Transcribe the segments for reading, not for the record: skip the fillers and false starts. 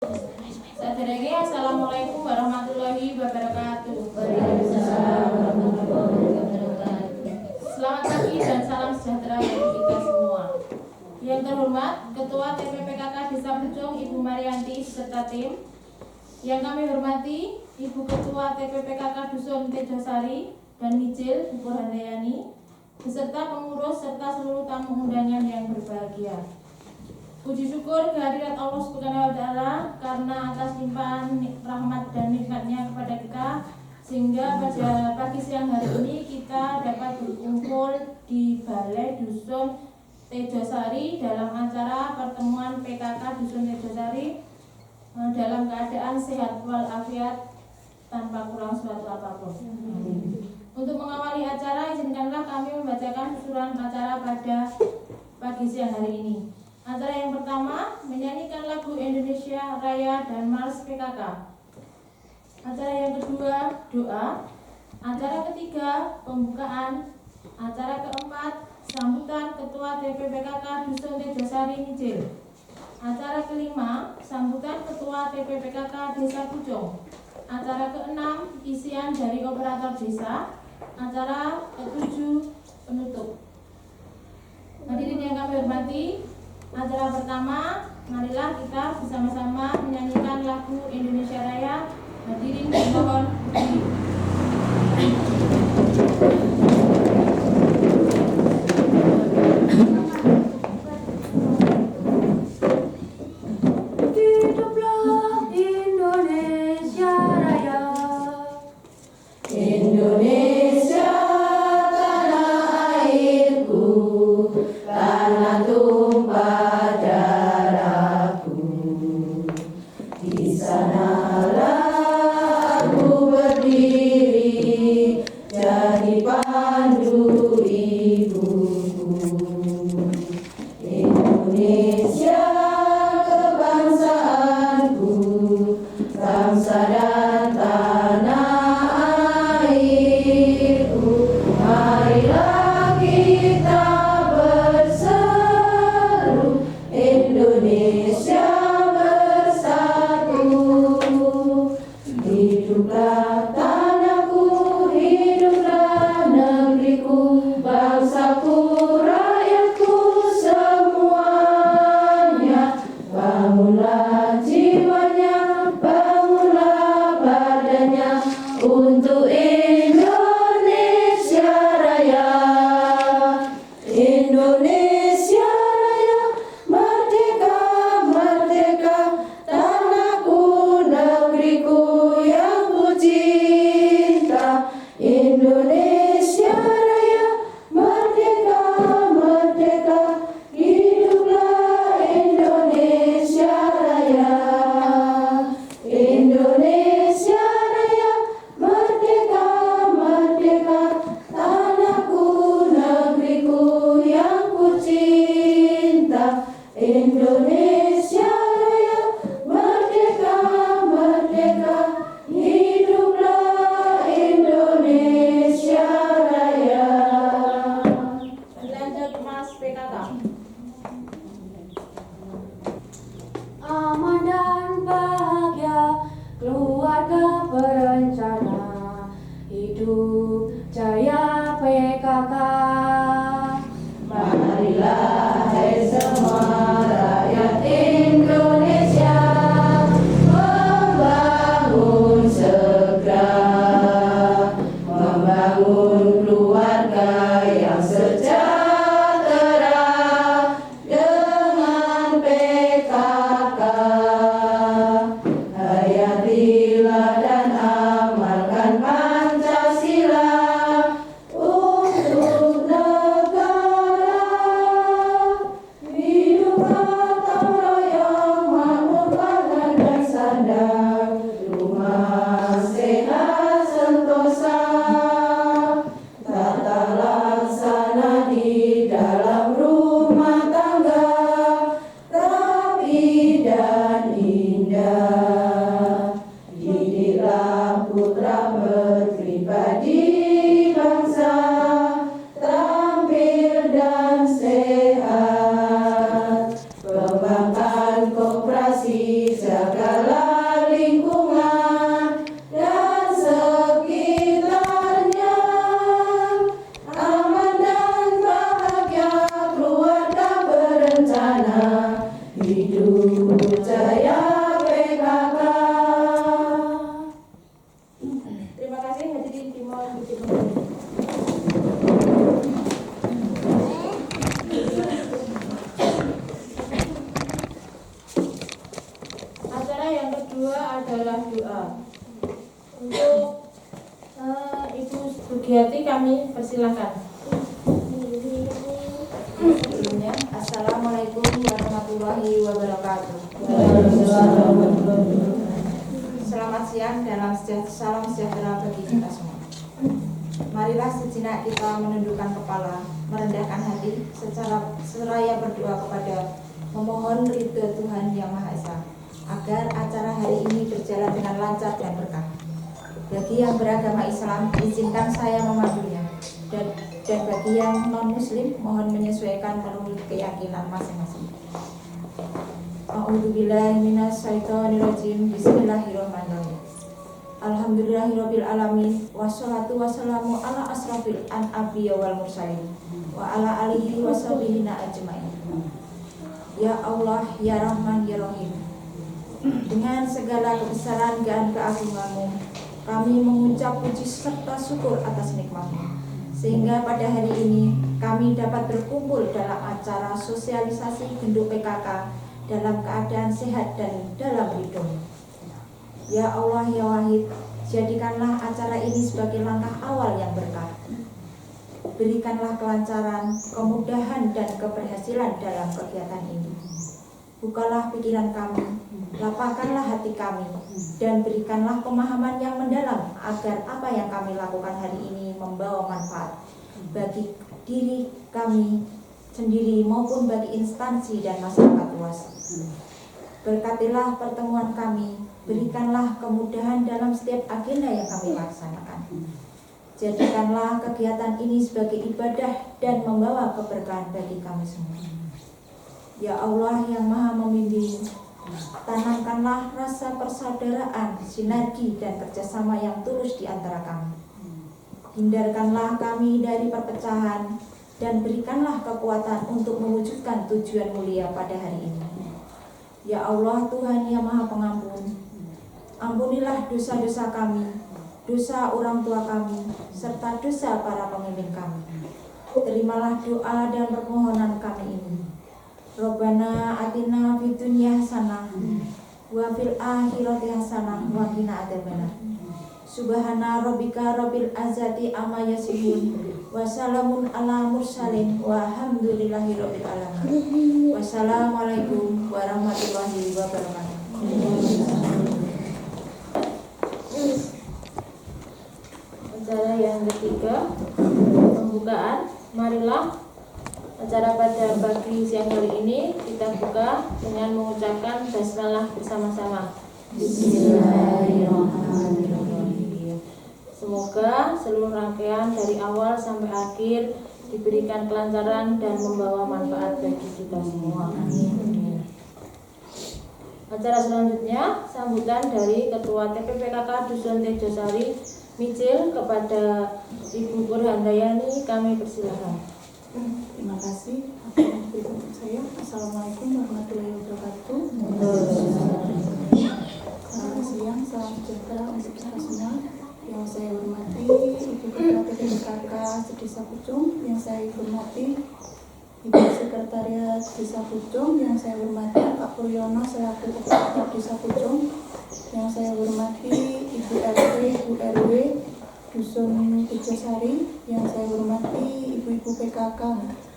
Saderenge assalamualaikum warahmatullahi wabarakatuh. Waalaikumsalam warahmatullahi wabarakatuh. Selamat pagi dan salam sejahtera bagi kita semua. Yang terhormat Ketua TPPKK Desa Pucung Ibu Marianti serta tim. Yang kami hormati Ibu Ketua TPPKK Dusun Tejosari dan Mijil Bu Handayani, beserta pengurus serta seluruh tamu undangan yang berbahagia. Puji syukur kehadirat Allah Subhanahu wa Ta'ala karena atas limpahan rahmat dan nikmatnya kepada kita, sehingga pada pagi siang hari ini kita dapat berkumpul di Balai Dusun Tejosari dalam acara pertemuan PKK Dusun Tejosari dalam keadaan sehat walafiat tanpa kurang suatu apapun. Untuk mengawali acara, izinkanlah kami membacakan susunan acara pada pagi siang hari ini. Acara yang pertama, menyanyikan lagu Indonesia Raya dan Mars PKK. Acara yang kedua, doa. Acara ketiga, pembukaan. Acara keempat, sambutan Ketua TPPKK Dusun Tejosari Mijil. Acara kelima, sambutan Ketua TPPKK Desa Pucung. Acara keenam, isian dari operator desa. Acara ketujuh, penutup. Hadirin yang kami hormati, acara pertama, marilah kita bersama-sama menyanyikan lagu Indonesia Raya. Hadirin dimohon berdiri. Hiduplah Indonesia Raya. Indonesia tanah airku, tanah tumpah darahku. Di sanalah aku berdiri, jadi pandu ibuku. Indonesia kebangsaanku, bangsa dan tanah airku. Marilah kita berseru, Indonesia bersatu. Hiduplah tanahku, hiduplah negeriku, bangsaku, rakyatku semuanya. Bangunlah jiwanya, bangunlah badannya untuk Indonesia Raya. Indonesia Raya, merdeka, merdeka, tanahku, negeriku yang ku cinta. Indonesia Raya, merdeka, merdeka, hiduplah Indonesia Raya. Indonesia Raya, merdeka, merdeka, tanahku, negeriku yang ku cinta. Indonesia Raya, merdeka, merdeka, hiduplah Indonesia Raya. Lanjut Mas PKK. Aman dan bahagia, keluarga berencana, hidup jaya PKK. Marilah hai semua rakyat Indonesia, membangun segera, membangun keluarga yang sejahtera dengan PKK. Hayatilah dan amalkan Pancasila untuk negara. Hidup gotong royong, makmur pangan dan sandang, rumah sehat sentosa. Tata laksana di dalam rumah tangga, rapi dan indah. Didiklah putra berpribadi bangsa, terampil dan sehat. Perbankan koperasi segala kedua adalah doa. Untuk Ibu Sugiati kami persilahkan. Sebelumnya, Assalamualaikum warahmatullahi wabarakatuh. Selamat siang dan salam sejahtera bagi kita semua. Marilah sejenak kita menundukkan kepala, merendahkan hati, secara seraya berdoa kepada memohon ridho Tuhan Yang Maha Esa, agar acara hari ini berjalan dengan lancar dan berkah. Bagi yang beragama Islam, izinkan saya memandunya, dan bagi yang non-muslim, mohon menyesuaikan menurut keyakinan masing-masing. A'udzubillahi minasyaitonirrajim. Bismillahirrahmanirrahim. Alhamdulillahirabbil alamin, wassalatu wassalamu ala asrafil anbiya wal mursalin wa ala alihi washabihi ajmain. Ya Allah, ya Rahman, ya Rahim, dengan segala kebesaran dan keagungan-Mu, kami mengucap puji serta syukur atas nikmat-Mu, sehingga pada hari ini kami dapat berkumpul dalam acara sosialisasi Genduk PKK dalam keadaan sehat dan dalam ridho. Ya Allah, ya Wahid, jadikanlah acara ini sebagai langkah awal yang berkah. Berikanlah kelancaran, kemudahan, dan keberhasilan dalam kegiatan ini. Bukalah pikiran kami, lapangkanlah hati kami, dan berikanlah pemahaman yang mendalam agar apa yang kami lakukan hari ini membawa manfaat bagi diri kami sendiri maupun bagi instansi dan masyarakat luas. Berkatilah pertemuan kami, berikanlah kemudahan dalam setiap agenda yang kami laksanakan. Jadikanlah kegiatan ini sebagai ibadah dan membawa keberkahan bagi kami semua. Ya Allah yang Maha Membimbing, tanamkanlah rasa persaudaraan, sinergi, dan kerjasama yang tulus di antara kami. Hindarkanlah kami dari perpecahan dan berikanlah kekuatan untuk mewujudkan tujuan mulia pada hari ini. Ya Allah Tuhan yang Maha Pengampun, ampunilah dosa-dosa kami, dosa orang tua kami, serta dosa para pemimpin kami. Terimalah doa dan permohonan kami ini. Rabbana atina fid dunya hasanah wa fil akhirati hasanah wa qina adzabannar. Subhana rabbika rabbil izzati amma yasifun wa salamun ala mursalin walhamdulillahi rabbil alamin. Wassalamualaikum warahmatullahi wabarakatuh. Acara yang ketiga, pembukaan. Marilah acara pada pagi siang hari ini kita buka dengan mengucapkan basmalah bersama-sama. Bismillahirrahmanirrahim. Semoga seluruh rangkaian dari awal sampai akhir diberikan kelancaran dan membawa manfaat bagi kita semua. Amin. Acara selanjutnya, sambutan dari Ketua TPPKK Dusun Tejosari Micil kepada Ibu Burhandayani, kami persilakan. Terima kasih. Berikut saya. Assalamualaikum warahmatullahi wabarakatuh. Selamat siang, salam sejahtera untuk kita semua. Yang saya hormati Ibu Ketua TPPKK Desa Pucung, yang saya hormati Ibu Sekretariat Desa Pucung, yang saya hormati Pak Puryono selaku Kepala Desa Pucung, yang saya hormati Ibu RT, Ibu RW Dusun Tejosari, yang saya hormati Ibu-Ibu PKK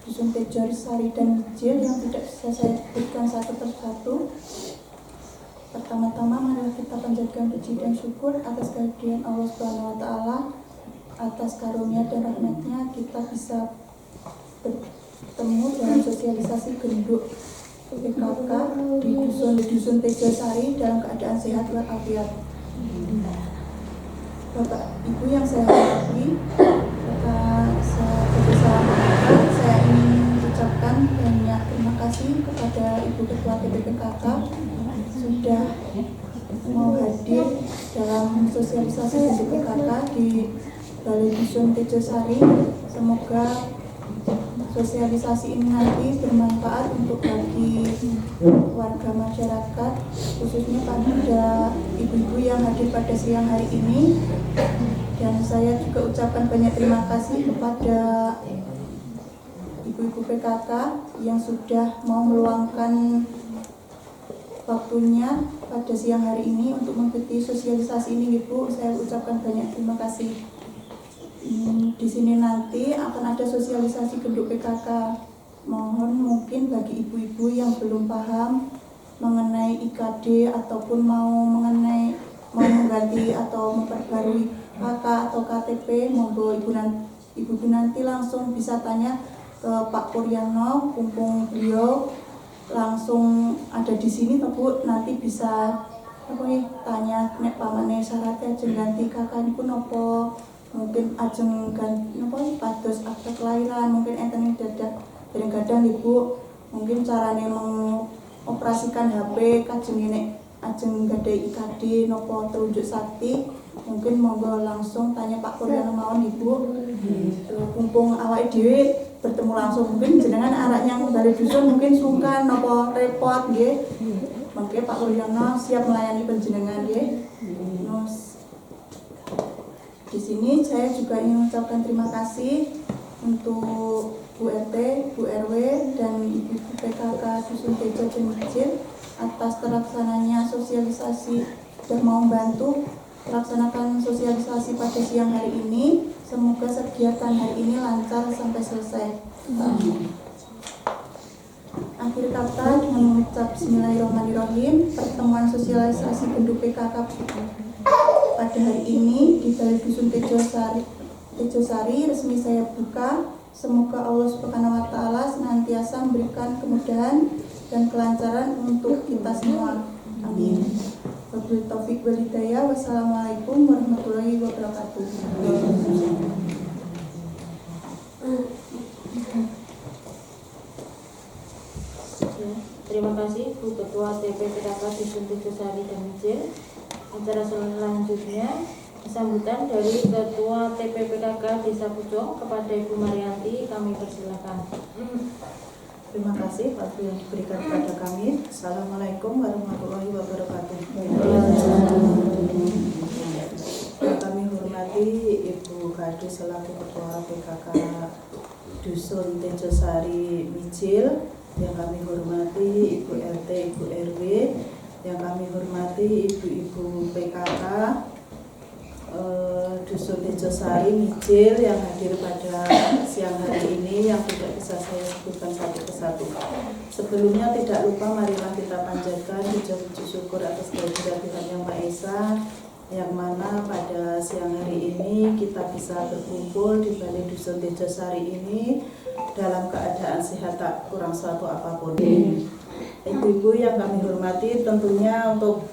Dusun Tejosari dan Micil yang tidak bisa saya sebutkan satu persatu. Pertama-tama marilah kita panjatkan puji dan syukur atas kehadiran Allah Subhanahu wa taala, atas karunia dan rahmatnya kita bisa bertemu dalam sosialisasi Genduk PKK di Dusun Tejosari dalam keadaan sehat walafiat. Bapak Ibu yang saya hormati, sebagai salam pembuka, saya ingin ucapkan banyak terima kasih kepada Ibu Ketua TPPKK sudah mau hadir dalam sosialisasi Genduk PKK di Balai Dusun Tejosari. Semoga sosialisasi ini nanti bermanfaat untuk bagi warga masyarakat, khususnya pada ibu-ibu yang hadir pada siang hari ini. Dan saya juga ucapkan banyak terima kasih kepada ibu-ibu PKK yang sudah mau meluangkan waktunya pada siang hari ini untuk mengikuti sosialisasi ini Ibu. Saya ucapkan banyak terima kasih. Di sini nanti akan ada sosialisasi genduk PKK. Mohon mungkin bagi ibu-ibu yang belum paham mengenai IKD ataupun mau mengganti atau memperbarui KK atau KTP, monggo ibu nanti langsung bisa tanya ke Pak Puryono, mumpung beliau langsung ada di sini Bu, nanti bisa tanya nek pamane syaratnya ajeng ganti KK niku napa, mungkin ajeng ganti napa pados akte kelahiran, mungkin enten dadak kadang-kadang Ibu mungkin carane mengoperasikan HP kajeng nek ajeng gadai IKD napa telunjuk sakti, mungkin monggo langsung tanya Pak Puryono mawon Ibu. Mumpung awake dhewe bertemu langsung, mungkin jenengan arek yang dari dusun mungkin sungkan napa repot nggih. Mangke Pak Puryono siap melayani panjenengan nggih. Di sini saya juga ingin mengucapkan terima kasih untuk Bu RT, Bu RW, dan Ibu PKK Dusun Tejo Cemicil atas terlaksananya sosialisasi dan mau membantu melaksanakan sosialisasi pada siang hari ini. Semoga kegiatan hari ini lancar sampai selesai. Akhir kata dengan mengucap Bismillahirrahmanirrahim, pertemuan sosialisasi genduk PKK pada hari ini di Balai Dusun Tejo Sari resmi saya buka. Semoga Allah Subhanahu wa Ta'ala senantiasa memberikan kemudahan dan kelancaran untuk kita semua. Amin. Wabillahi taufik wal hidayah. Wassalamualaikum warahmatullahi wabarakatuh. Terima kasih Bu Ketua TPPKK Dusun Tejo Sari dan Mijil. Acara selanjutnya sambutan dari Ketua TPPKK Desa Pucung kepada Ibu Marianti, kami persilakan. Terima kasih waktu yang diberikan kepada kami. Assalamualaikum warahmatullahi wabarakatuh. Kami hormati Ibu Kades selaku Ketua PKK Dusun Tejo Sari Mijil, yang kami hormati Ibu RT, Ibu RW, yang kami hormati Ibu-Ibu PKK Dusun Tejo Sari Mijil yang hadir pada siang hari ini, yang tidak bisa saya sebutkan satu persatu. Sebelumnya tidak lupa marilah kita panjatkan puji syukur atas kehadiran Tuhan Yang Maha Esa, yang mana pada siang hari ini kita bisa berkumpul di Balai Dusun Tejo Sari ini dalam keadaan sehat, tak kurang suatu apapun. Ibu-ibu yang kami hormati, tentunya untuk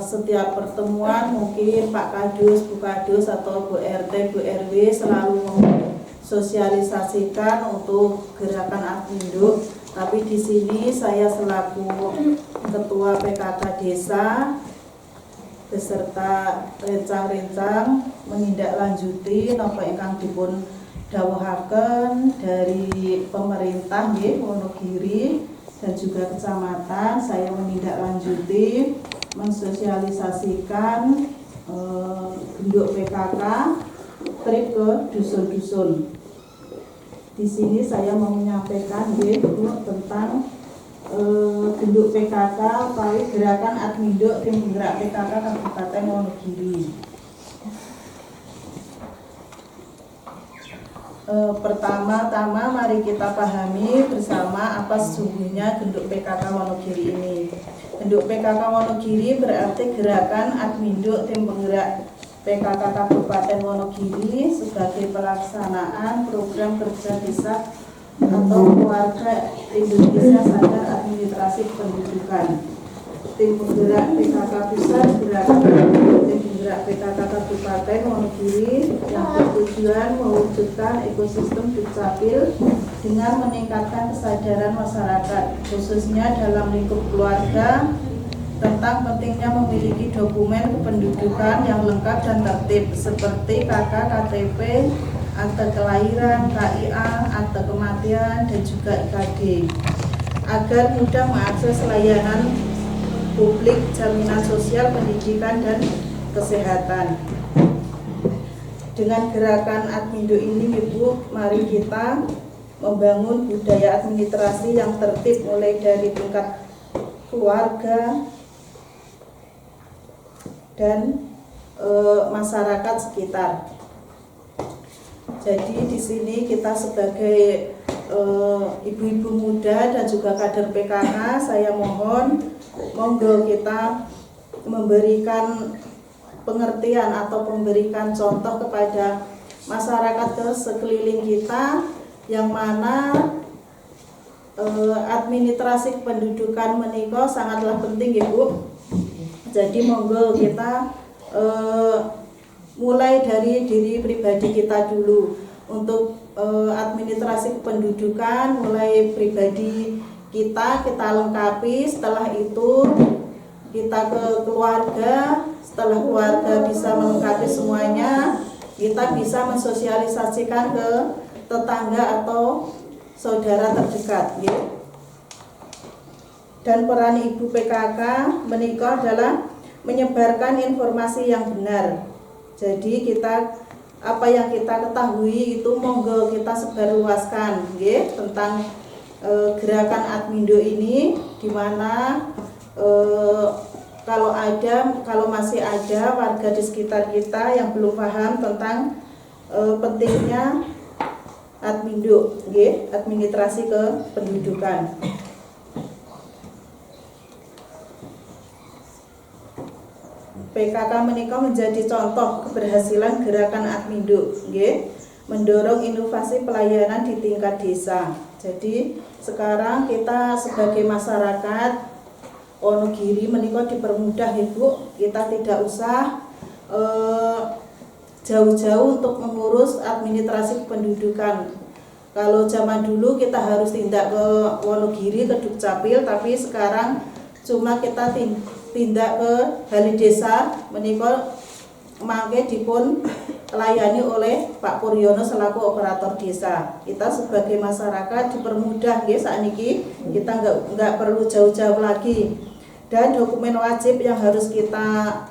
setiap pertemuan mungkin Pak Kadus, Bu Kadus atau Bu RT, Bu RW selalu mensosialisasikan untuk gerakan Adminduk. Tapi di sini saya selaku Ketua PKK Desa beserta rencang-rencang menindaklanjuti napa ingkang dipun dawuhaken dari pemerintah nggih Wonogiri dan juga kecamatan. Saya menindaklanjuti mensosialisasikan genduk PKK trip ke dusun-dusun. Di sini saya mau menyampaikan tentang genduk PKK utawi gerakan Adminduk tim penggerak PKK Kabupaten Wonogiri. Pertama-tama mari kita pahami bersama apa sesungguhnya genduk PKK Wonogiri ini. Genduk PKK Wonogiri berarti Gerakan Adminduk Tim Penggerak PKK Kabupaten Wonogiri sebagai pelaksanaan program kerja desa atau keluarga Indonesia Sadar Administrasi Kependudukan. Tim penggerak PKK Pusat Gerakan Tim Penggerak PKK Kabupaten Wonogiri yang bertujuan mewujudkan ekosistem dukcapil dengan meningkatkan kesadaran masyarakat, khususnya dalam lingkup keluarga, tentang pentingnya memiliki dokumen kependudukan yang lengkap dan tertib seperti KK, KTP, akte kelahiran, KIA, akte kematian, dan juga IKD, agar mudah mengakses layanan publik, jaminan sosial, pendidikan, dan kesehatan. Dengan gerakan Adminduk ini, Ibu, mari kita membangun budaya administrasi yang tertib mulai dari tingkat keluarga, dan masyarakat sekitar. Jadi di sini kita sebagai ibu-ibu muda dan juga kader PKK, saya monggo kita memberikan pengertian atau memberikan contoh kepada masyarakat ke sekeliling kita, yang mana administrasi kependudukan menika sangatlah penting, Ibu. Jadi monggo kita mulai dari diri pribadi kita dulu. Untuk administrasi kependudukan mulai pribadi kita lengkapi, setelah itu kita ke keluarga, setelah keluarga bisa melengkapi semuanya, kita bisa mensosialisasikan ke tetangga atau saudara terdekat, ya. Dan peran Ibu PKK menikah adalah menyebarkan informasi yang benar. Jadi apa yang kita ketahui itu monggo kita sebarluaskan, ya, tentang gerakan Admindo ini, di mana kalau masih ada warga di sekitar kita yang belum paham tentang pentingnya Admindo, ya, administrasi kependudukan. PKK menika menjadi contoh keberhasilan gerakan Admindo, ya, mendorong inovasi pelayanan di tingkat desa. Jadi sekarang kita sebagai masyarakat Wonogiri menika dipermudah, Ibu. Kita tidak usah jauh-jauh untuk mengurus administrasi kependudukan. Kalau zaman dulu kita harus tindak ke Wonogiri, ke Dukcapil, tapi sekarang cuma kita tindak ke Balai Desa menika mangke dipun layani oleh Pak Puryono selaku operator desa. Kita sebagai masyarakat dipermudah, nggih, sakniki kita nggak perlu jauh-jauh lagi. Dan dokumen wajib yang harus kita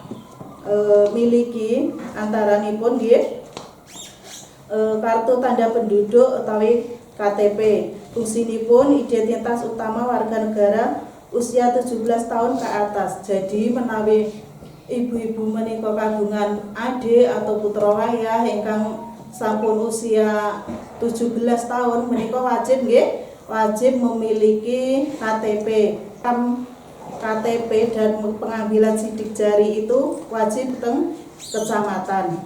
miliki antaranipun, nggih, kartu tanda penduduk utawi KTP. Fungsinipun identitas utama warga negara usia 17 tahun ke atas. Jadi menawi ibu-ibu menika kagungan adik atau putra wayah ingkang sampun usia 17 tahun menika wajib, nggih, wajib memiliki KTP. KTP dan pengambilan sidik jari itu wajib teng kecamatan.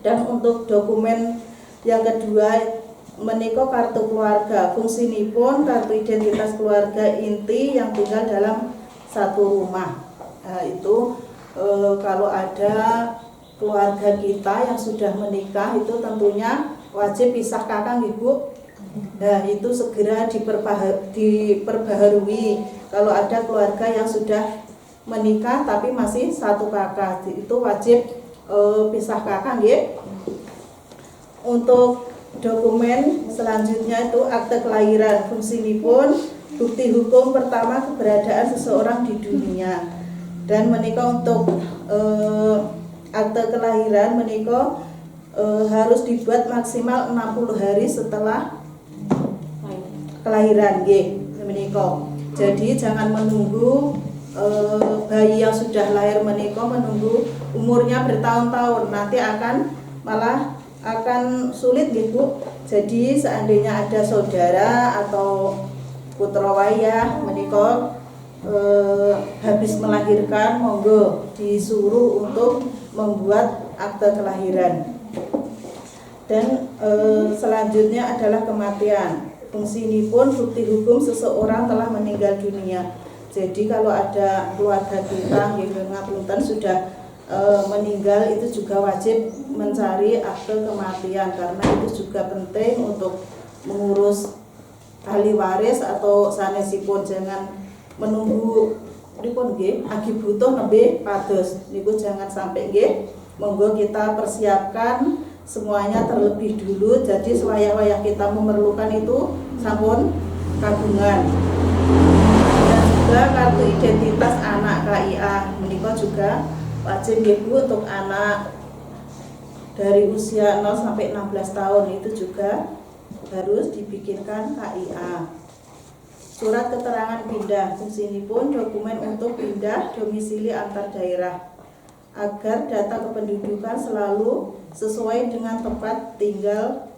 Dan untuk dokumen yang kedua menika kartu keluarga. Fungsinipun kartu identitas keluarga inti yang tinggal dalam satu rumah. Nah, itu kalau ada keluarga kita yang sudah menikah itu tentunya wajib pisah kakang, Ibu. Nah, itu segera diperbaharui. Kalau ada keluarga yang sudah menikah tapi masih satu kakak, itu wajib pisah kakang, nggih. Untuk dokumen selanjutnya itu akte kelahiran. Fungsinipun bukti hukum pertama keberadaan seseorang di dunia. Dan menika untuk akte kelahiran menika harus dibuat maksimal 60 hari setelah kelahiran, nggih, menika. Jadi jangan menunggu bayi yang sudah lahir menika menunggu umurnya bertahun-tahun, nanti malah akan sulit, Bu. Jadi seandainya ada saudara atau putra wayah menika habis melahirkan, monggo disuruh untuk membuat akte kelahiran. Dan selanjutnya adalah kematian. Fungsinipun bukti hukum seseorang telah meninggal dunia. Jadi kalau ada keluarga kita yang ngapunten sudah meninggal, itu juga wajib mencari akte kematian, karena itu juga penting untuk mengurus ahli waris atau sanesipun. Jangan menunggu nipun, nggih, agi butuh nembe pados niku jangan sampai, nggih. Monggo kita persiapkan semuanya terlebih dulu, jadi sewayah-wayah kita memerlukan itu sampun kagungan. Dan juga kartu identitas anak KIA menika juga wajib, Ibu, untuk anak dari usia 0 sampai 16 tahun itu juga harus dibikinkan KIA. surat keterangan pindah. Di sini pun dokumen untuk pindah domisili antar daerah agar data kependudukan selalu sesuai dengan tempat tinggal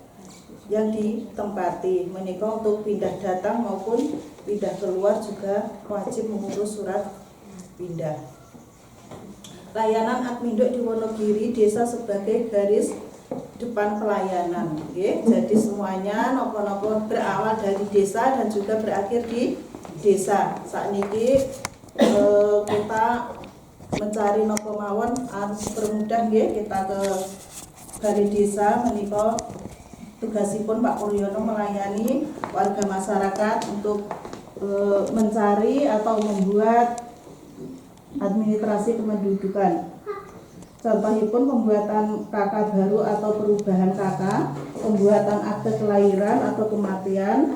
yang ditempati. Menika untuk pindah datang maupun pindah keluar juga wajib mengurus surat pindah. Layanan Admindo di Wonogiri desa sebagai garis depan pelayanan. Oke, jadi semuanya nopo-nopo berawal dari desa dan juga berakhir di desa. Saat ini kita mencari nopo mawon harus permudah nggih, kita ke balai desa menika tugasipun Pak Puryono melayani warga masyarakat untuk mencari atau membuat administrasi kependudukan. Contohipun pembuatan KK baru atau perubahan KK, pembuatan akte kelahiran atau kematian,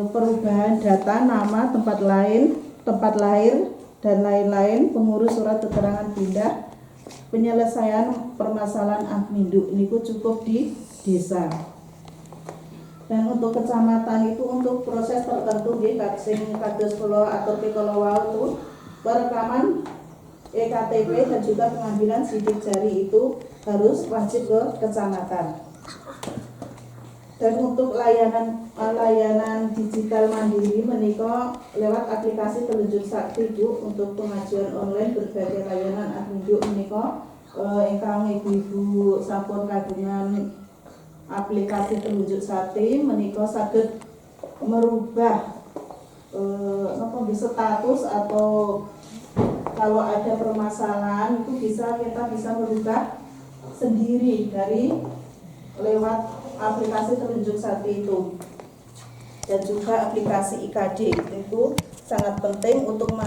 perubahan data nama, tempat lahir dan lain-lain, pengurus surat keterangan pindah, penyelesaian permasalahan Admindo ini cukup di desa. Dan untuk kecamatan itu untuk proses tertentu nggih sing kados kula atur kala wau itu perekaman EKTP dan juga pengambilan sidik jari itu harus wajib ke kecamatan. Dan untuk layanan digital mandiri menika lewat aplikasi Telunjuk Sakti Bu, untuk pengajuan online berbagai layanan Admindo menika ingkang ibu-ibu sampun kagungan aplikasi Telunjuk Sakti menika saged merubah status atau kalau ada permasalahan itu kita bisa merubah sendiri dari lewat aplikasi Telunjuk Sakti itu. Dan juga aplikasi IKD itu sangat penting untuk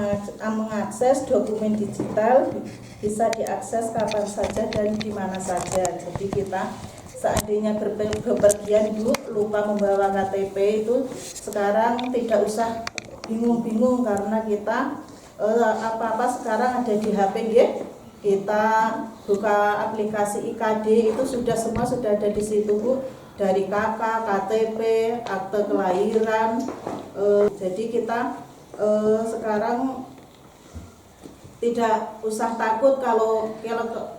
mengakses dokumen digital, bisa diakses kapan saja dan di mana saja. Jadi kita seandainya bepergian dulu lupa membawa KTP itu sekarang tidak usah bingung-bingung karena kita apa-apa sekarang ada di HP ya. Kita buka aplikasi IKD itu semua sudah ada di situ Bu, dari KK, KTP, akte kelahiran. Jadi kita sekarang tidak usah takut kalau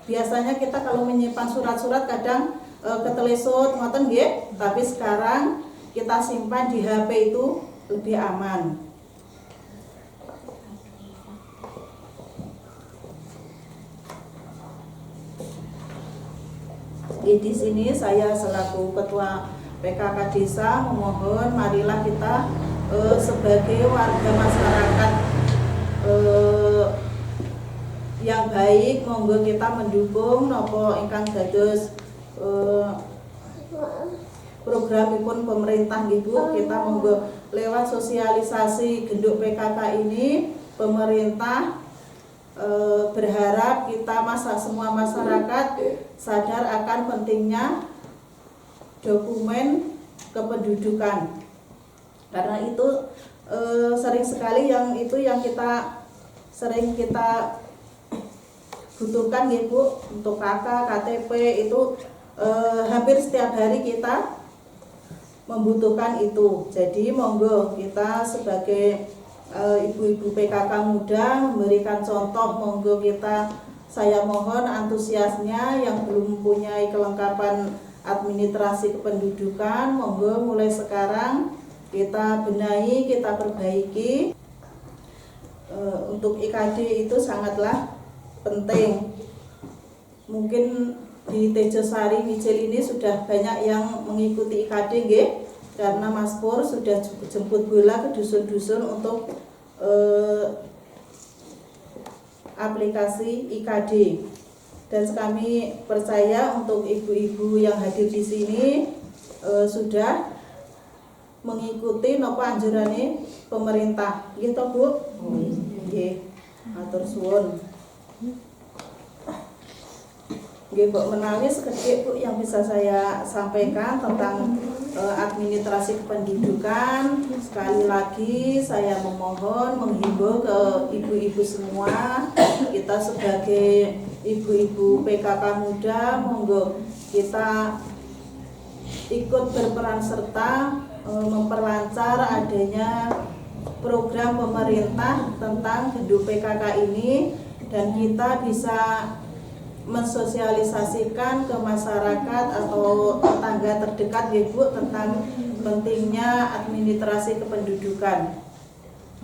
biasanya kita kalau menyimpan surat-surat kadang ketelesut ngoten nggih, tapi sekarang kita simpan di HP itu lebih aman. Di sini saya selaku Ketua PKK Desa memohon marilah kita sebagai warga masyarakat yang baik, monggo kita mendukung nopo ingkang dados programipun pemerintah gitu. Kita monggo lewat sosialisasi genduk PKK ini pemerintah berharap kita semua masyarakat sadar akan pentingnya dokumen kependudukan, karena itu sering sekali yang kita sering kita butuhkan ya Bu, untuk KK, KTP itu hampir setiap hari kita membutuhkan itu. Jadi monggo kita sebagai ibu-ibu PKK muda memberikan contoh, monggo saya mohon antusiasnya yang belum mempunyai kelengkapan administrasi kependudukan, monggo mulai sekarang kita benahi, kita perbaiki. Untuk IKD itu sangatlah penting. Mungkin di Tejosari Wijil ini sudah banyak yang mengikuti IKD nggih, karena Mas Pur sudah jemput bola ke dusun-dusun untuk aplikasi IKD. Dan kami percaya untuk ibu-ibu yang hadir di sini sudah mengikuti napa anjurane pemerintah. Nggih to, Bu? Nggih. Matur suwun. Nggih, Bu, menawi sekedhik Bu yang bisa saya sampaikan tentang administrasi kependudukan. Sekali lagi saya memohon menghimbau ke ibu-ibu semua, kita sebagai ibu-ibu PKK muda, monggo kita ikut berperan serta memperlancar adanya program pemerintah tentang genduk PKK ini, dan kita bisa mensosialisasikan ke masyarakat atau tetangga terdekat ya Bu tentang pentingnya administrasi kependudukan.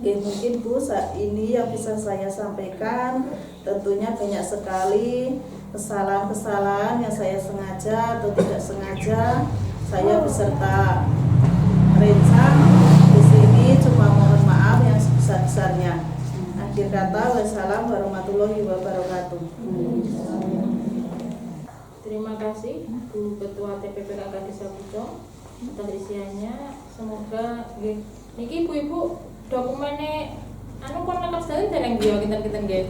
Ya, mungkin Bu, ini yang bisa saya sampaikan. Tentunya banyak sekali kesalahan-kesalahan yang saya sengaja atau tidak sengaja, saya beserta Rencang di sini cuma mohon maaf yang sebesar-besarnya. Akhir kata, wassalamu warahmatullahi wabarakatuh. Terima kasih Bu Ketua TPPKK Desa Pucung atas isiannya. Semoga niki ibu-ibu dokumennya kon lengkap sekali dereng dia kinten-kinten nggih.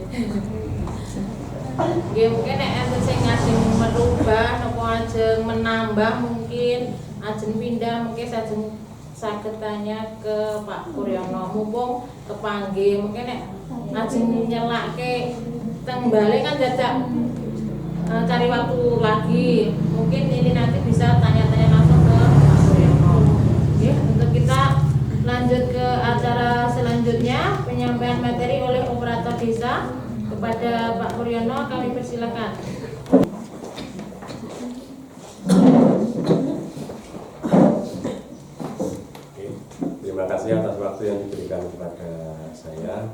Nggih mungkin nek enten sing ajeng merubah napa ajeng menambah, mungkin ajeng pindah, mungkin ajeng saged tanya ke Pak Puryono mumpung kepanggih. Mungkin nek ajeng nyelake teng balik kan dadak cari waktu lagi. Mungkin ini nanti bisa tanya-tanya langsung ke Pak Puryono. Oke, untuk kita lanjut ke acara selanjutnya, penyampaian materi oleh operator desa. Kepada Pak Puryono kami persilakan. Terima kasih atas waktu yang diberikan kepada saya.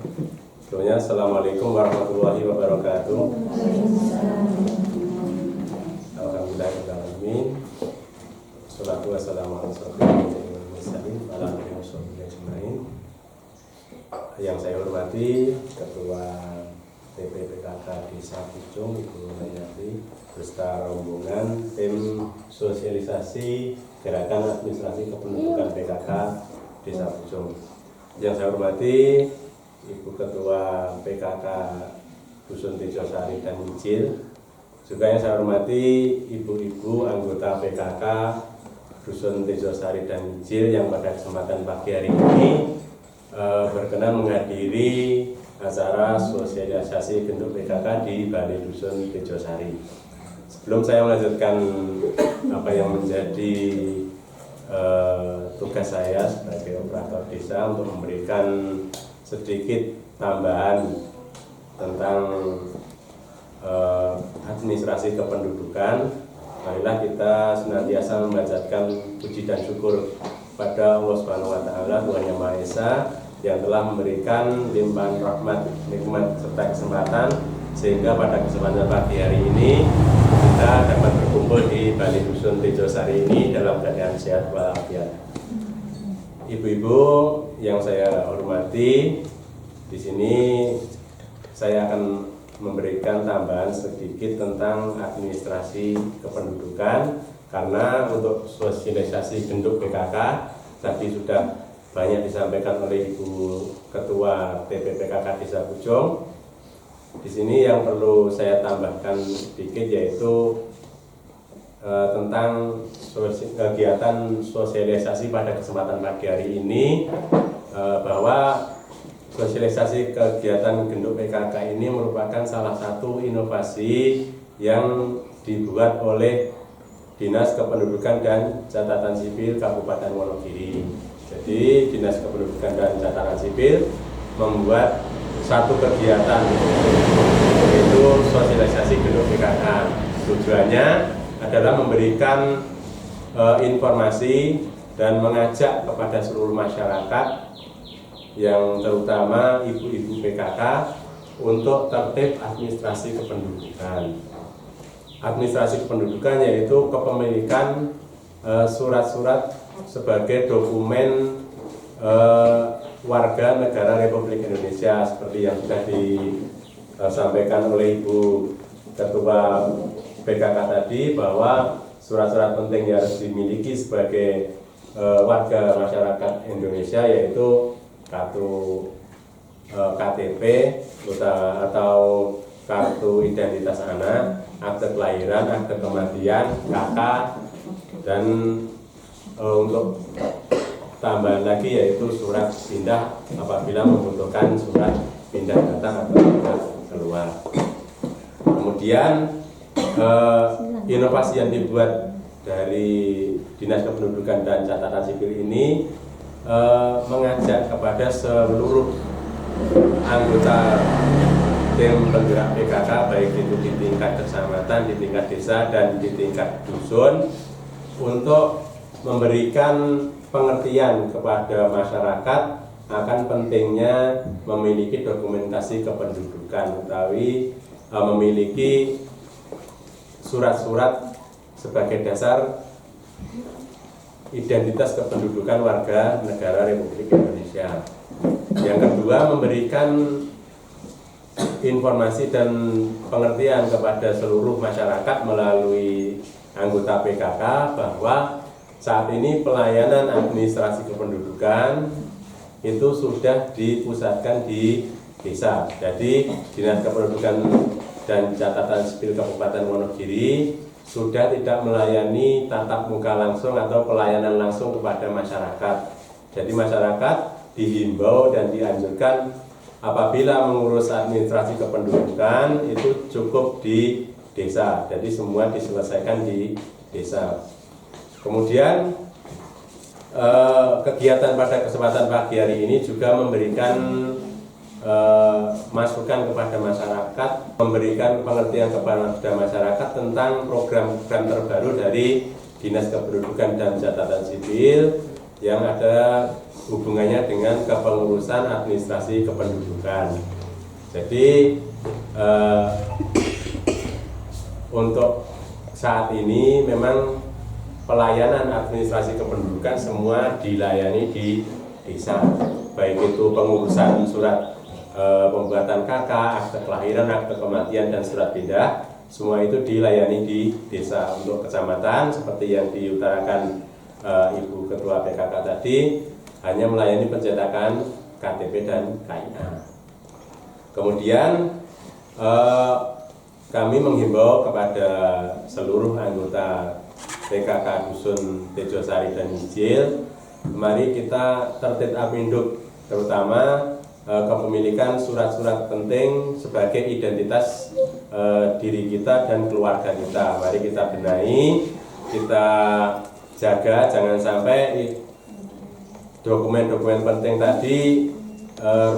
Sebelumnya, Assalamualaikum warahmatullahi wabarakatuh. Alhamdulillahirrahmanirrahim. Wassalatu wassalamu ala rasulillah. Yang saya hormati Ketua TPPKK Desa Pucung Ibu Hayati beserta rombongan tim sosialisasi gerakan administrasi kependudukan PKK Desa Pucung. Yang saya hormati Ibu Ketua PKK Dusun Tejosari dan Mijil. Juga yang saya hormati ibu-ibu anggota PKK Dusun Tejosari dan Mijil yang pada kesempatan pagi hari ini berkenan menghadiri acara sosialisasi bentuk PKK di Balai Dusun Tejosari. Sebelum saya melanjutkan apa yang menjadi tugas saya sebagai operator desa untuk memberikan sedikit tambahan tentang administrasi kependudukan, marilah kita senantiasa memanjatkan puji dan syukur pada Allah Subhanahu wa taala, Tuhan Yang Maha Esa, yang telah memberikan limpahan rahmat, nikmat serta kesempatan sehingga pada kesempatan pagi hari ini kita dapat berkumpul di Balai Dusun Tejosari ini dalam keadaan sehat walafiat. Ibu-ibu yang saya hormati, di sini saya akan memberikan tambahan sedikit tentang administrasi kependudukan, karena untuk sosialisasi bentuk PKK tadi sudah banyak disampaikan oleh Ibu Ketua TPPKK Desa Pucung. Di sini yang perlu saya tambahkan sedikit yaitu tentang kegiatan sosialisasi pada kesempatan pagi hari ini, bahwa sosialisasi kegiatan genduk PKK ini merupakan salah satu inovasi yang dibuat oleh Dinas Kependudukan dan Catatan Sipil Kabupaten Wonogiri. Jadi Dinas Kependudukan dan Catatan Sipil membuat satu kegiatan, yaitu sosialisasi genduk PKK. Tujuannya adalah memberikan informasi dan mengajak kepada seluruh masyarakat, yang terutama ibu-ibu PKK, untuk tertib administrasi kependudukan. Administrasi kependudukan yaitu kepemilikan surat-surat sebagai dokumen warga negara Republik Indonesia, seperti yang sudah disampaikan oleh Ibu Ketua PKK tadi, bahwa surat-surat penting yang harus dimiliki sebagai warga masyarakat Indonesia yaitu kartu KTP atau kartu identitas anak, akte kelahiran, akte kematian, KK, dan untuk tambahan lagi yaitu surat pindah apabila membutuhkan surat pindah datang atau pindah keluar. Kemudian inovasi yang dibuat dari Dinas Kependudukan dan Catatan Sipil ini mengajak kepada seluruh anggota tim penggerak PKK, baik itu di tingkat kecamatan, di tingkat desa, dan di tingkat dusun, untuk memberikan pengertian kepada masyarakat akan pentingnya memiliki dokumentasi kependudukan, utawi memiliki surat-surat sebagai dasar identitas kependudukan warga negara Republik Indonesia. Yang kedua, memberikan informasi dan pengertian kepada seluruh masyarakat melalui anggota PKK bahwa saat ini pelayanan administrasi kependudukan itu sudah dipusatkan di desa. Jadi Dinas Kependudukan dan Catatan Sipil Kabupaten Wonogiri sudah tidak melayani tatap muka langsung atau pelayanan langsung kepada masyarakat. Jadi masyarakat dihimbau dan dianjurkan apabila mengurus administrasi kependudukan itu cukup di desa. Jadi semua diselesaikan di desa. Kemudian kegiatan pada kesempatan pagi hari ini juga memberikan masukan kepada masyarakat, memberikan pengertian kepada masyarakat tentang program-program terbaru dari Dinas Kependudukan dan Catatan Sipil yang ada hubungannya dengan kepengurusan administrasi kependudukan. Jadi untuk saat ini memang pelayanan administrasi kependudukan semua dilayani di desa, baik itu pengurusan surat pembuatan KK, akte kelahiran, akte kematian, dan surat pindah, semua itu dilayani di desa. Untuk kecamatan seperti yang diutarakan Ibu Ketua PKK tadi, hanya melayani pencetakan KTP dan KIA. Kemudian kami menghimbau kepada seluruh anggota PKK Dusun Tejosari dan Hijil, mari kita tertib apinduk, terutama kepemilikan surat-surat penting sebagai identitas diri kita dan keluarga kita. Mari kita benahi, kita jaga, jangan sampai dokumen-dokumen penting tadi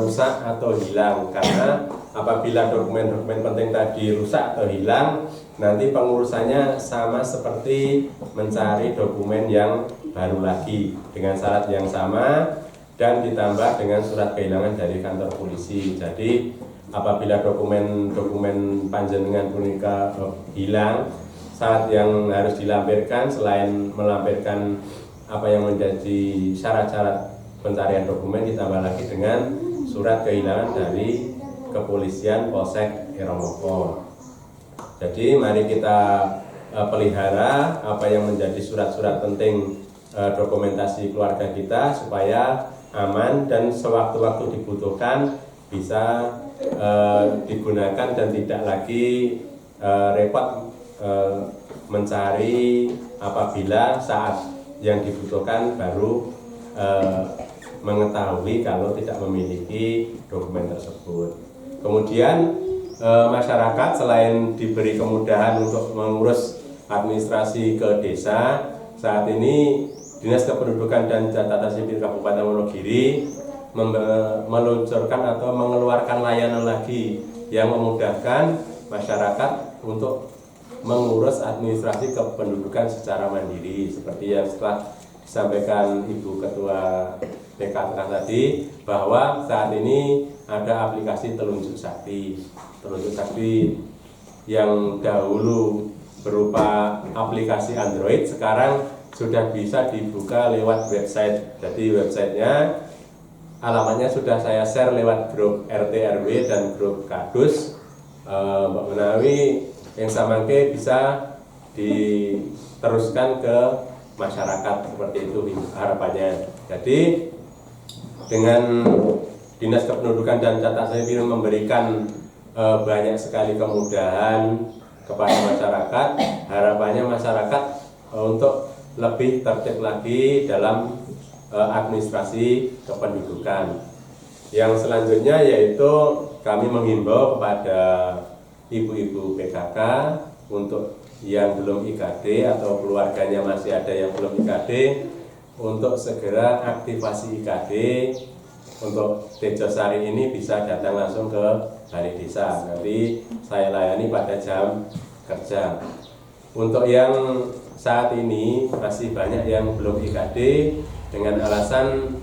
rusak atau hilang, karena apabila dokumen-dokumen penting tadi rusak atau hilang, nanti pengurusannya sama seperti mencari dokumen yang baru lagi dengan syarat yang sama dan ditambah dengan surat kehilangan dari kantor polisi. Jadi apabila dokumen panjenengan punika hilang, syarat yang harus dilampirkan selain melampirkan apa yang menjadi syarat-syarat pencarian dokumen, ditambah lagi dengan surat kehilangan dari kepolisian Polsek Eromoko. Jadi mari kita pelihara apa yang menjadi surat-surat penting dokumentasi keluarga kita supaya aman dan sewaktu-waktu dibutuhkan bisa digunakan dan tidak lagi repot mencari apabila saat yang dibutuhkan baru mengetahui kalau tidak memiliki dokumen tersebut. Kemudian masyarakat selain diberi kemudahan untuk mengurus administrasi ke desa, saat ini Dinas Kependudukan dan Catatan Sipil Kabupaten Wonogiri meluncurkan atau mengeluarkan layanan lagi yang memudahkan masyarakat untuk mengurus administrasi kependudukan secara mandiri, seperti yang setelah disampaikan Ibu Ketua PKK tadi, bahwa saat ini ada aplikasi Telunjuk Sakti. Telunjuk Sakti yang dahulu berupa aplikasi Android sekarang sudah bisa dibuka lewat website. Jadi websitenya, alamatnya sudah saya share lewat grup RT RW dan grup Kadus. Mbak Menawi yang samangke bisa diteruskan ke masyarakat, seperti itu harapannya. Jadi dengan Dinas Kependudukan dan Catatan Sipil memberikan banyak sekali kemudahan kepada masyarakat, harapannya masyarakat untuk lebih tertib lagi dalam administrasi kependudukan. Yang selanjutnya yaitu kami menghimbau kepada ibu-ibu PKK untuk yang belum IKD atau keluarganya masih ada yang belum IKD untuk segera aktivasi IKD. Untuk Tejosari ini bisa datang langsung ke Balai Desa. Nanti saya layani pada jam kerja. Untuk yang saat ini masih banyak yang belum IKD dengan alasan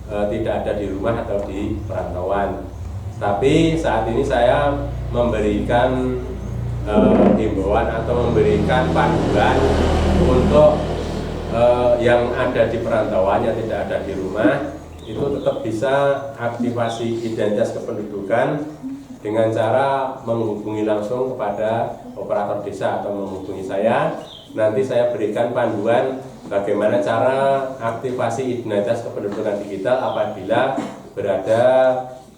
tidak ada di rumah atau di perantauan. Tapi saat ini saya memberikan himbauan atau memberikan panduan untuk yang ada di perantauan yang tidak ada di rumah itu tetap bisa aktivasi identitas kependudukan dengan cara menghubungi langsung kepada operator desa atau menghubungi saya. Nanti saya berikan panduan bagaimana cara aktivasi identitas kependudukan digital apabila berada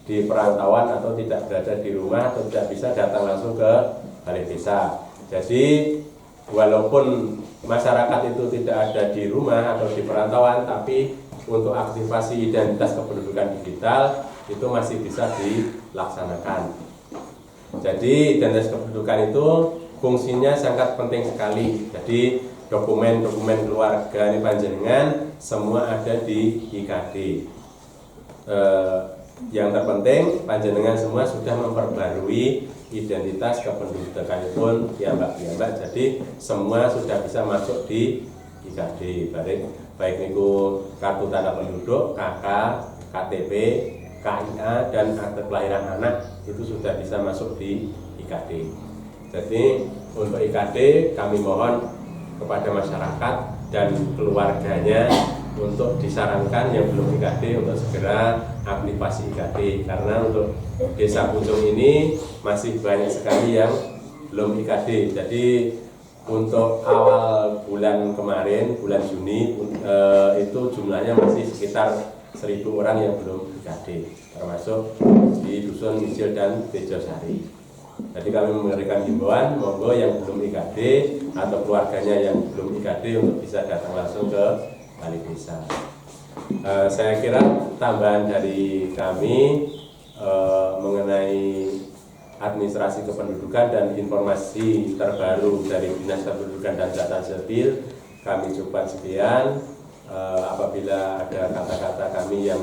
di perantauan atau tidak berada di rumah atau tidak bisa datang langsung ke Balai Desa. Jadi walaupun masyarakat itu tidak ada di rumah atau di perantauan, tapi untuk aktivasi identitas kependudukan digital itu masih bisa dilaksanakan. Jadi identitas kependudukan itu fungsinya sangat penting sekali. Jadi dokumen-dokumen keluarga ini panjenengan semua ada di IKD. Yang terpenting panjenengan semua sudah memperbarui identitas kependudukan pun piyambak. Jadi semua sudah bisa masuk di IKD, baik niku kartu tanda penduduk, KK, KTP, KIA dan akte kelahiran anak itu sudah bisa masuk di IKD. Jadi untuk IKD kami mohon kepada masyarakat dan keluarganya untuk disarankan yang belum IKD untuk segera aktivasi IKD, karena untuk Desa Pucung ini masih banyak sekali yang belum IKD. Jadi untuk awal bulan kemarin, bulan Juni itu jumlahnya masih sekitar 1.000 orang yang belum IKD, termasuk di Dusun Mijil dan Tejosari. Jadi kami memberikan himbauan, monggo yang belum IKD atau keluarganya yang belum IKD untuk bisa datang langsung ke Balai Desa. Saya kira tambahan dari kami mengenai administrasi kependudukan dan informasi terbaru dari Dinas Kependudukan dan Catatan Sipil kami coba sekian. Apabila ada kata-kata kami yang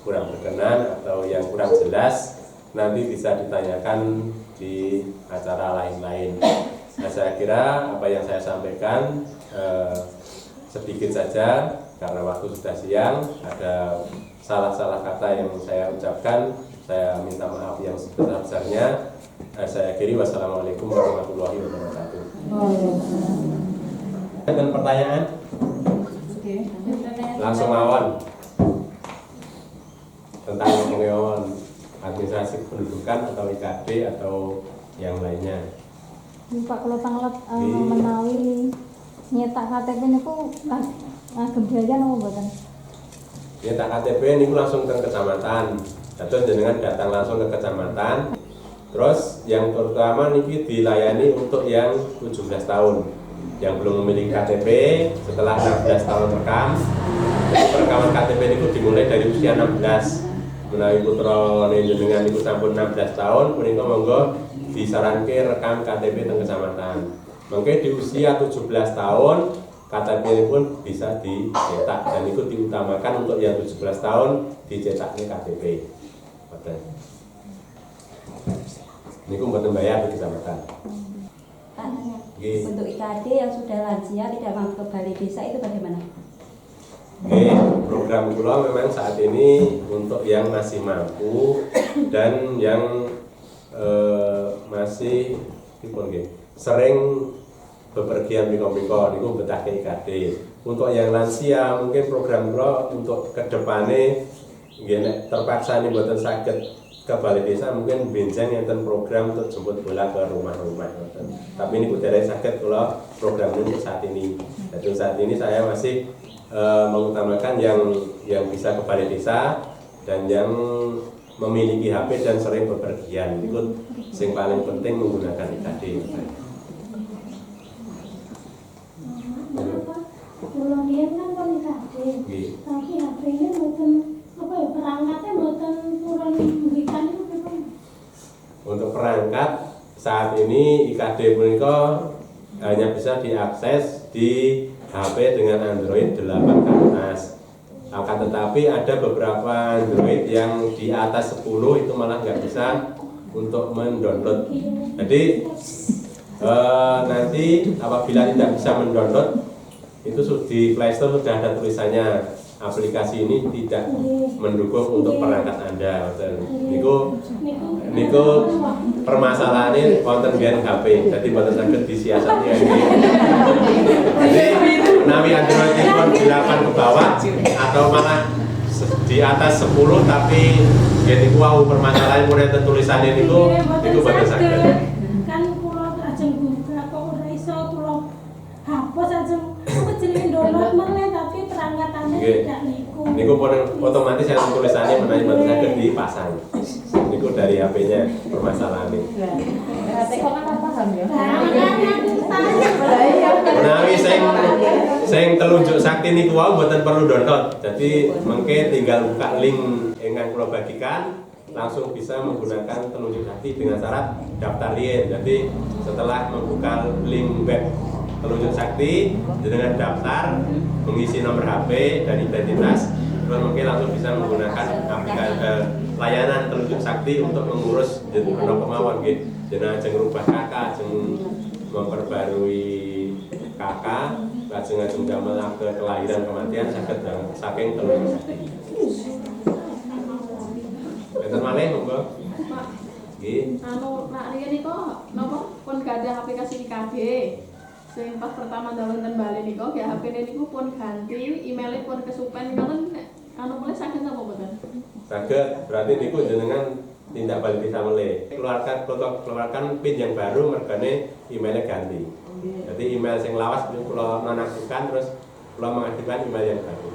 kurang berkenan atau yang kurang jelas, nanti bisa ditanyakan di acara lain-lain. Nah, saya kira apa yang saya sampaikan sedikit saja karena waktu sudah siang. Ada salah-salah kata yang saya ucapkan, saya minta maaf yang sebesar-besarnya. Saya akhiri, wassalamualaikum warahmatullahi wabarakatuh. Dengan pertanyaan? Langsung mawon tentang pengetahuan administrasi kependudukan atau IKD atau yang lainnya. Pak kalau tanglet menawi nyetak KTP niku ngagem biaya napa mboten? Nyetak KTP niku langsung ke kecamatan. Atau jenengan datang langsung ke kecamatan. Terus yang terutama niki dilayani untuk yang 17 tahun. Yang belum memiliki KTP setelah 16 tahun rekam. Perekaman KTP niku dimulai dari usia 16. Menawi putra jenengan niku sampun 16 tahun, punika monggo disaranke rekam KTP teng kecamatan. Mungkin di usia 17 tahun KTP pun bisa dicetak dan itu diutamakan untuk yang 17 tahun dicetaknya KTP. Betul. Ini mboten bayar di kecamatan. Pak, untuk IKD yang sudah lansia tidak mampu ke Balai Desa itu bagaimana? Program kula memang saat ini untuk yang masih mampu dan yang masih sering bepergian miko-miko niku betah ke IKD. Untuk yang lansia mungkin program kula untuk kedepannya nggih terpaksa nih mboten saged ke Balai Desa mungkin benjang enten program untuk jemput bola ke rumah-rumah. Tapi ini kudere saged kula program ini untuk saat ini. Jadi saat ini saya masih mengutamakan yang bisa ke Balai Desa dan yang memiliki HP dan sering bepergian. Itu yang paling penting menggunakan IKD. Kalau dia kan IKD, tapi HP-nya bukan perangkatnya bukan kurang memberikan itu. Untuk perangkat saat ini IKD punika hanya bisa diakses di HP dengan Android 8 ke atas. Akan tetapi ada beberapa Android yang di atas 10 itu malah nggak bisa untuk mendownload. Jadi nanti apabila tidak bisa mendownload, itu di Play Store sudah ada tulisannya aplikasi ini tidak mendukung untuk perangkat Anda. Niku permasalahannya wonten biyen HP, jadi boten saged disiasati. Jadi menawi Android pun 8 ke bawah atau malah di atas 10 tapi niku wau permasalahan mun enten tulisane niku boten saged. Kan kula ajeng buka kok ora iso kula hapus ajeng jenenge download meneh tapi perangkatane tidak niku. Niku pun otomatis yang tulisannya menawi boten saged dipasang. Niku dari HP-nya permasalahannya. Teko kan paham ya. Menawi sing telunjuk sakti niku wau mboten perlu download. Jadi mengke tinggal buka link ingkang kula bagikan, langsung bisa menggunakan telunjuk sakti dengan syarat daftar riyen. Jadi setelah membuka link web telunjuk sakti dengan daftar, mengisi nomor HP dan identitas, terus mungkin langsung bisa menggunakan aplikasi layanan telunjuk sakti untuk mengurus jeneng kemawon nggih. Jeneng ajeng rubah kakak, ajeng memperbarui kakak, ajeng damel akte kelahiran kematian saged saking telunjuk sakti. Enten malih monggo. Nggih. Nak riyen niku napa pun gadah aplikasi IKD. Sing pas pertama dalem ten Bali niku nggih HP-ne niku pun ganti, email pun kesupen ngoten mulai saged napa mboten? Saged, berarti niku jenengan tindak balik bisa mulai keluarkan PIN yang baru mergane emailnya ganti. Jadi email yang lawas itu kalau nonaktifkan terus kalau mengaktifkan email yang baru.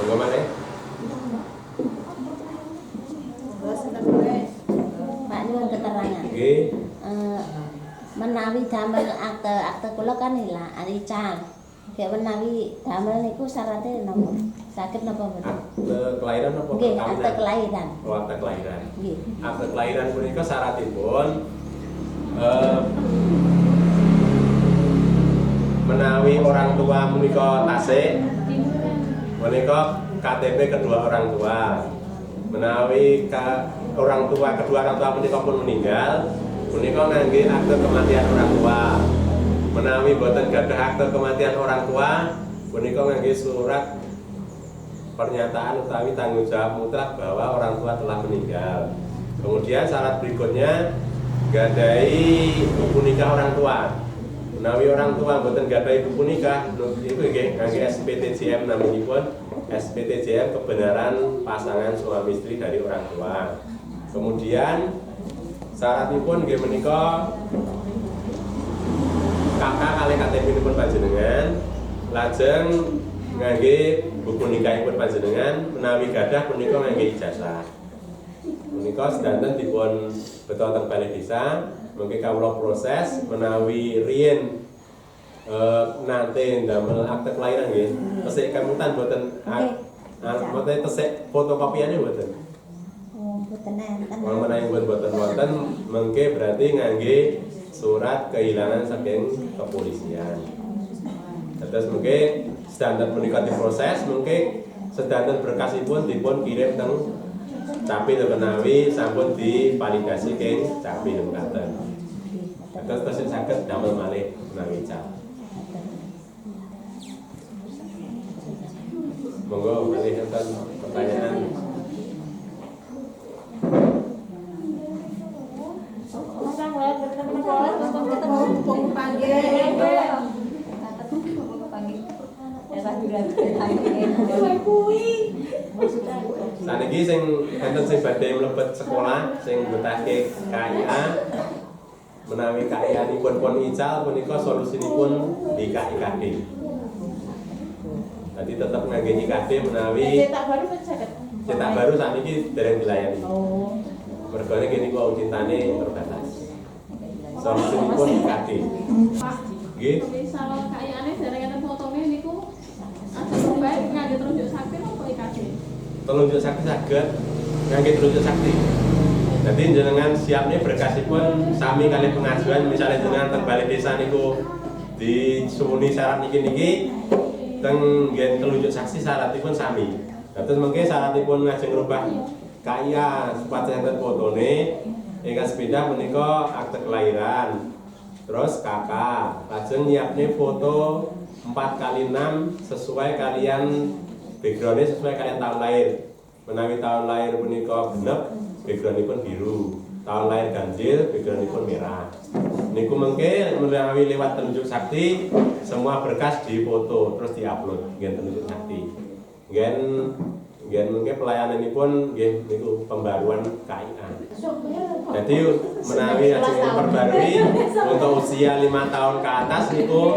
Bagaimana? Pak nyuwun keterangan. Nggih. Menawi damel akte kula kan ilang arical. Kayak menawi damel niku syaratnya napa? Saged napa mboten? Akte kelahiran apa? Nggih, akte kelahiran. Oh, akte kelahiran. Nggih. Akte kelahiran punika syaratipun menawi orang tua menika tasik, menika KTP kedua orang tua. Menawi kedua orang tua menika pun meninggal, menika ngangge akte kematian orang tua. Menawi boten gadah akte kematian orang tua, menika ngangge surat pernyataan utawi tanggung jawab mutlak bahwa orang tua telah meninggal. Kemudian syarat berikutnya gadai buku nikah orang tua. Menawi orang tua boten gadai buku nikah, itu nggih ngangge SPTJM naminipun SPTJM kebenaran pasangan suami istri dari orang tua. Kemudian syaratipun nggih menika kakak kalih KTP-nipun panjenengan, lajeng ngangge buku nikahipun panjenengan, menawi gadah punika ngangge ijazah. Punika sedanten dipun beto teng balai desa, mengke kawula proses menawi riyen nate ndamel akte kelahiran nggih. Tesik kemutan boten boten tesik fotokopiane boten. Oh, boten enten. Wong menawi boten wonten mengke berarti ngangge surat kehilangan saking kepolisian. Terus mungkin sedanten menika diproses, mungkin sedanten berkasipun dipun kirim teng Capil menawi sampun divalidasi keng Capil mekaten. Terus saged damel malih menawi cap. Monggo malih enten pertanyaan. Saniki sing enten sing badhe mlebet sekolah sing mbetake KIA menawi KIA-nipun pun ical punika solusinipun di KIKD. Tadi tetap ngangge IKD menawi cetak baru saged. Cetak baru saniki dereng dilayani. Oh. Mergane kene ku auditane terbatas. Solusinipun IKD. Pak, nggih. Misal KIA-ne dereng enten fotone niku ajeng bae ngangge telunjuk sakti apa IKD? Telunjuk sakti saged ngangge telunjuk sakti. Jadi jenengan siap nih berkasipun sami kali pengajuan misalnya jenengan teng balai desa niku disuwuni syarat niki teng ngen telunjuk saksi syaratipun sami. Terus mengke syaratipun ngajeng ngrubah kaya sepatu enten fotone ingkang sepindah menika akte kelahiran. Terus kakak lajeng nyiapne foto 4x6 sesuai kalian backgroundnya sesuai kalian tahun lahir. Menawi tahun lahir punika genep, backgroundipun biru. Tahun lahir ganjil, backgroundipun merah. Niku mengke menawi lewat telunjuk sakti, semua berkas difoto terus diupload ngen telunjuk sakti. Ngen mengke pelayananipun nggih niku pembaruan KIA. Jadi menawi ajeng perbarui untuk usia 5 tahun ke atas niku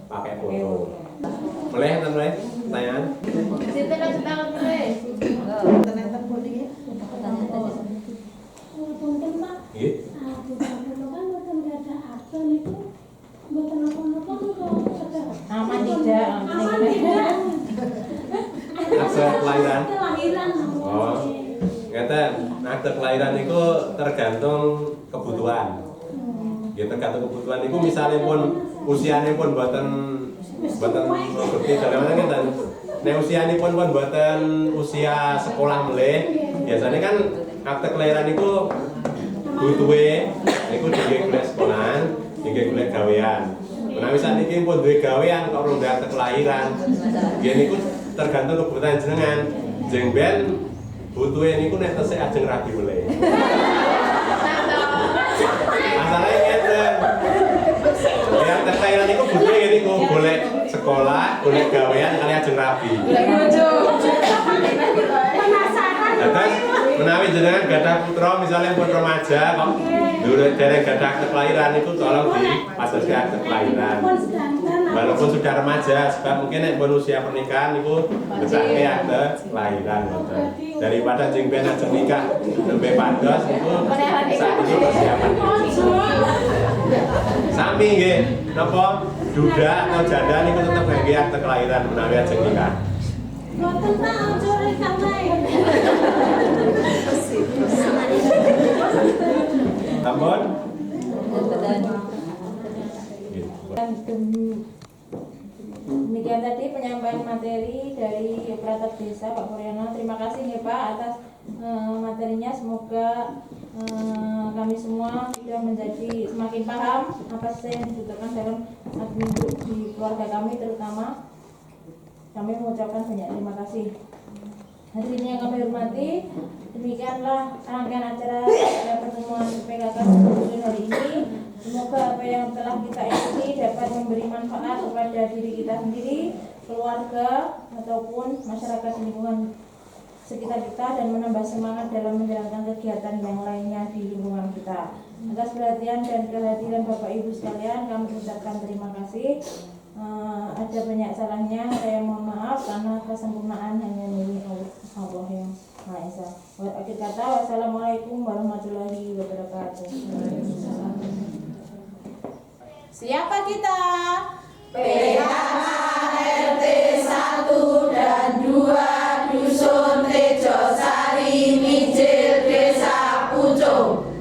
pakai foto. Boleh teman-teman? Pertanyaan? Sinten lanjut tangan boleh. Enten pun iki. Punten Pak. Nggih. Bukan mboten ada akte niku. Mboten napa-napa kok sedang. Aman tidak? Aman tidak. Akte kelahiran. Kelahiran. Oh. Ngeten, akte kelahiran itu tergantung kebutuhan. Ya tergantung kebutuhan niku misalnya pun usianya pun mboten ngerti dalam ngeten. Nek usianipun pun mboten usia sekolah meleh, biasanya kan akte kelahiran niku butuhe niku dingge golek sekolahan, dingge golek gawean. Menawi saniki pun duwe gawean kok urung akte kelahiran. Nggih niku tergantung kebutuhan jenengan. Jeng ben butuhe niku nek tesih ajeng rabi meleh. Masalahnya ngeten. Ya akte kelahiran niku butuhe niku golek sekolah, golek gawean kali ajeng rabi. Terus menawi jenengan gadah putra misalnya pun remaja kok durung dereng gadah akte kelahiran niku tolong dipasrahke akte kelahiran. Walaupun sudah remaja, sebab mungkin nek pun usia pernikahan niku besake akte kelahiran ngoten. Daripada jeng ben ajeng nikah nembe pados niku sakniki persiapan. Sami nggih, napa duda atau janda niku tetep nggih akte kelahiran menawi ajeng nikah. Mboten Pak, aja rekam wae. Ampun. Demikian tadi penyampaian materi dari Operator Desa Pak Puryono. Terima kasih ya Pak atas materinya. Semoga kami semua sudah menjadi semakin paham apa saja yang dibutuhkan dalam hidup di keluarga kami terutama. Kami mengucapkan banyak terima kasih. Hadirin yang kami hormati, demikianlah rangkaian acara pertemuan PKK hari ini. Semoga apa yang telah kita ikuti dapat memberi manfaat kepada diri kita sendiri, keluarga, ataupun masyarakat lingkungan sekitar kita dan menambah semangat dalam menjalankan kegiatan yang lainnya di lingkungan kita. Atas perhatian dan kehadiran Bapak Ibu sekalian, kami ucapkan terima kasih. Ada banyak salahnya, saya mohon maaf karena kesempurnaan hanya milik Allah yang Maha Esa. Akhir kata, wassalamualaikum warahmatullahi wabarakatuh. Siapa kita? PKK RT 1 dan 2 Dusun Tejosari Mijil Desa Pucung.